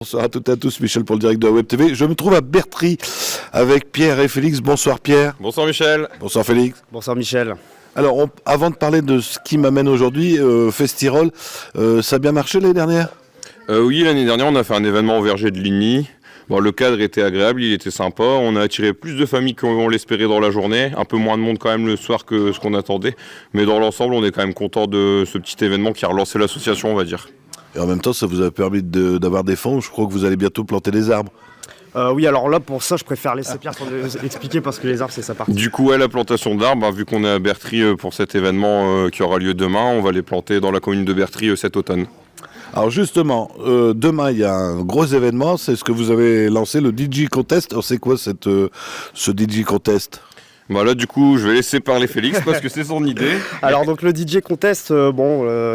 Bonsoir à toutes et à tous, Michel pour le direct de la Web TV. Je me trouve à Bertry avec Pierre et Félix. Bonsoir Pierre. Bonsoir Michel. Bonsoir Félix. Bonsoir Michel. Alors, avant de parler de ce qui m'amène aujourd'hui, Festirol, ça a bien marché l'année dernière ? Oui, l'année dernière, on a fait un événement au verger de Ligny. Bon, le cadre était agréable, il était sympa. On a attiré plus de familles qu'on l'espérait dans la journée. Un peu moins de monde quand même le soir que ce qu'on attendait. Mais dans l'ensemble, on est quand même content de ce petit événement qui a relancé l'association, on va dire. Et en même temps, ça vous a permis d'avoir des fonds. Je crois que vous allez bientôt planter des arbres. Oui, alors là, pour ça, je préfère laisser Pierre expliquer parce que les arbres, c'est sa partie. Du coup, la plantation d'arbres, vu qu'on est à Bertry pour cet événement qui aura lieu demain, on va les planter dans la commune de Bertry cet automne. Alors justement, demain, il y a un gros événement. C'est ce que vous avez lancé, le DJ Contest. Alors, c'est quoi ce DJ Contest ? Bah là, du coup, je vais laisser parler Félix parce que c'est son idée. Alors donc le DJ Contest,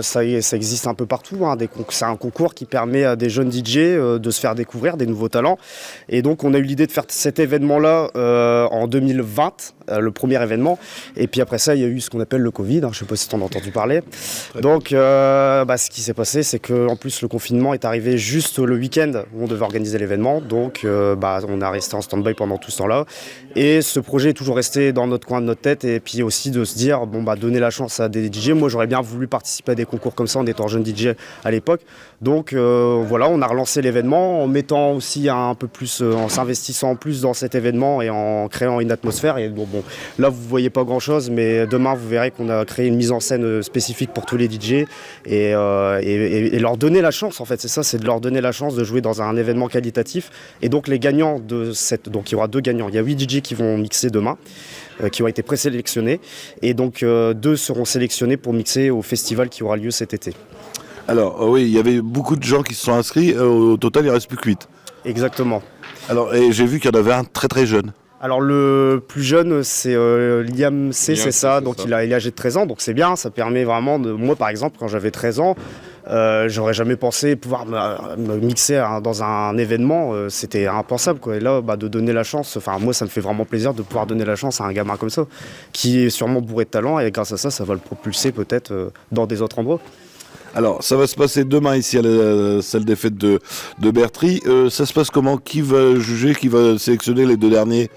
ça existe un peu partout. C'est un concours qui permet à des jeunes DJ de se faire découvrir des nouveaux talents. Et donc on a eu l'idée de faire cet événement-là en 2020, le premier événement. Et puis après ça, il y a eu ce qu'on appelle le Covid. Je ne sais pas si tu en as entendu parler. Donc ce qui s'est passé, c'est qu'en plus le confinement est arrivé juste le week-end où on devait organiser l'événement. Donc on a resté en stand-by pendant tout ce temps-là. Et ce projet est toujours resté dans notre coin de notre tête, et puis aussi de se dire donner la chance à des DJ. Moi j'aurais bien voulu participer à des concours comme ça en étant jeune DJ à l'époque. Donc voilà, on a relancé l'événement en mettant aussi un peu plus, en s'investissant plus dans cet événement et en créant une atmosphère. Et là vous voyez pas grand chose, mais demain vous verrez qu'on a créé une mise en scène spécifique pour tous les DJ et leur donner la chance, en fait c'est ça, c'est de leur donner la chance de jouer dans un événement qualitatif. Et donc les gagnants donc il y aura 2 gagnants, il y a 8 DJ qui vont mixer demain, qui ont été présélectionnés, et donc 2 seront sélectionnés pour mixer au festival qui aura lieu cet été. Alors oui, il y avait beaucoup de gens qui se sont inscrits, au total il ne reste plus que 8. Exactement. Alors, et j'ai vu qu'il y en avait un très très jeune. Alors le plus jeune c'est Liam C, c'est ça, donc il est âgé de 13 ans, donc c'est bien, ça permet vraiment moi par exemple quand j'avais 13 ans, j'aurais jamais pensé pouvoir me mixer dans un événement, c'était impensable quoi. Et là de donner la chance, moi ça me fait vraiment plaisir de pouvoir donner la chance à un gamin comme ça, qui est sûrement bourré de talent, et grâce à ça, ça va le propulser peut-être dans des autres endroits. Alors, ça va se passer demain ici à la salle des fêtes de Bertry. Ça se passe comment ? Qui va juger ? Qui va sélectionner les 2 derniers ?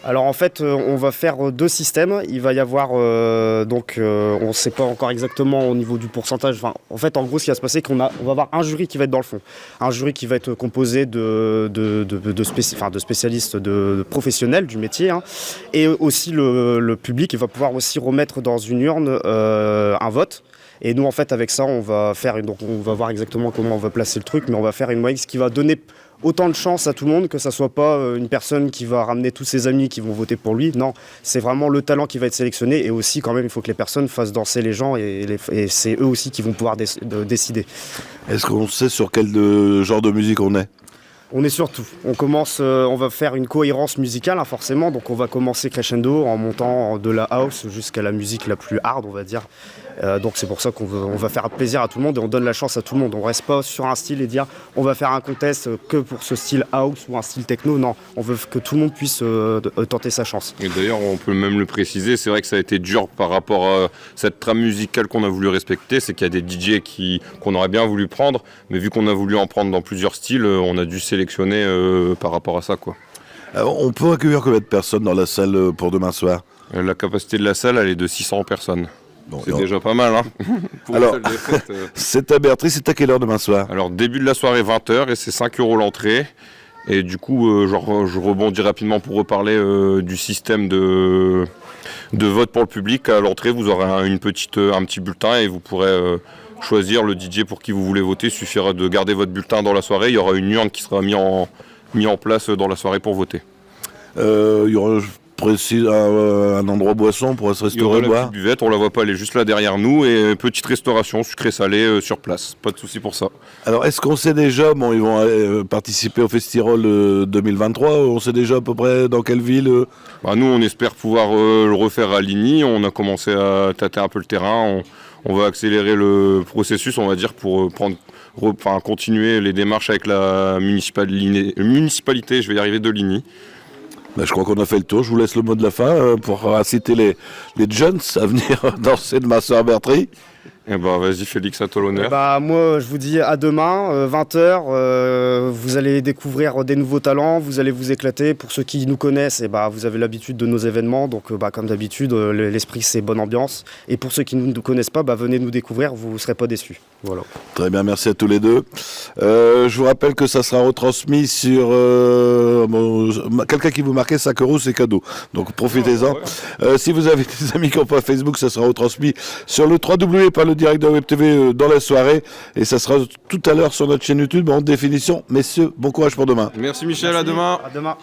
Alors en fait, on va faire 2 systèmes. Il va y avoir, on ne sait pas encore exactement au niveau du pourcentage. En fait, en gros, ce qui va se passer, on va avoir un jury qui va être dans le fond. Un jury qui va être composé de spécialistes, de professionnels du métier. Et aussi le public, il va pouvoir aussi remettre dans une urne un vote. Et nous, en fait, avec ça, on va voir exactement comment on va placer le truc, mais on va faire une moyenne qui va donner autant de chance à tout le monde, que ça soit pas une personne qui va ramener tous ses amis qui vont voter pour lui. Non, c'est vraiment le talent qui va être sélectionné, et aussi quand même, il faut que les personnes fassent danser les gens, et c'est eux aussi qui vont pouvoir décider. Est-ce qu'on sait sur quel genre de musique on est ? On est sur tout. On va faire une cohérence musicale, forcément. Donc on va commencer crescendo en montant de la house jusqu'à la musique la plus hard, on va dire. Donc c'est pour ça qu'on va faire plaisir à tout le monde, et on donne la chance à tout le monde. On reste pas sur un style et dire on va faire un contest que pour ce style house ou un style techno. Non, on veut que tout le monde puisse tenter sa chance. Et d'ailleurs, on peut même le préciser, c'est vrai que ça a été dur par rapport à cette trame musicale qu'on a voulu respecter. C'est qu'il y a des DJ qu'on aurait bien voulu prendre, mais vu qu'on a voulu en prendre dans plusieurs styles, on a dû sélectionner par rapport à ça, quoi. Alors, on peut accueillir combien de personnes dans la salle pour demain soir ? La capacité de la salle, elle est de 600 personnes. Bon, c'est déjà pas mal, Alors, c'est à Bertry, c'est à quelle heure demain soir ? Alors, début de la soirée, 20h, et c'est 5 € l'entrée. Et du coup, je rebondis rapidement pour reparler du système de vote pour le public. À l'entrée, vous aurez un petit bulletin, et vous pourrez choisir le DJ pour qui vous voulez voter. Il suffira de garder votre bulletin dans la soirée. Il y aura une urne qui sera mise en place dans la soirée pour voter. Il y aura un endroit boisson pour se restaurer, boire. La petite buvette, on la voit pas, elle est juste là derrière nous, et petite restauration sucré-salé sur place, pas de souci pour ça. Alors est-ce qu'on sait déjà, ils vont participer au Festirol 2023, on sait déjà à peu près dans quelle ville Nous on espère pouvoir le refaire à Ligny, on a commencé à tâter un peu le terrain, on va accélérer le processus, on va dire, pour continuer les démarches avec la municipalité, je vais y arriver, de Ligny. Je crois qu'on a fait le tour. Je vous laisse le mot de la fin pour inciter les jeunes à venir danser demain soir à Bertry. Eh ben, vas-y, Félix, à toi l'honneur. Bah, moi, je vous dis à demain, 20h. Vous allez découvrir des nouveaux talents, vous allez vous éclater. Pour ceux qui nous connaissent, et bah, vous avez l'habitude de nos événements. Donc, bah, comme d'habitude, l'esprit, c'est bonne ambiance. Et pour ceux qui ne nous connaissent pas, bah, venez nous découvrir, vous ne serez pas déçus. Voilà. Très bien, merci à tous les deux. Je vous rappelle que ça sera retransmis sur... quelqu'un qui vous marquait 5 €, c'est cadeau. Donc profitez-en. Si vous avez des amis qui n'ont pas Facebook, ça sera retransmis sur le www, pas le direct de Web TV dans la soirée. Et ça sera tout à l'heure sur notre chaîne YouTube en définition. Messieurs, bon courage pour demain. Merci Michel, à demain. À demain.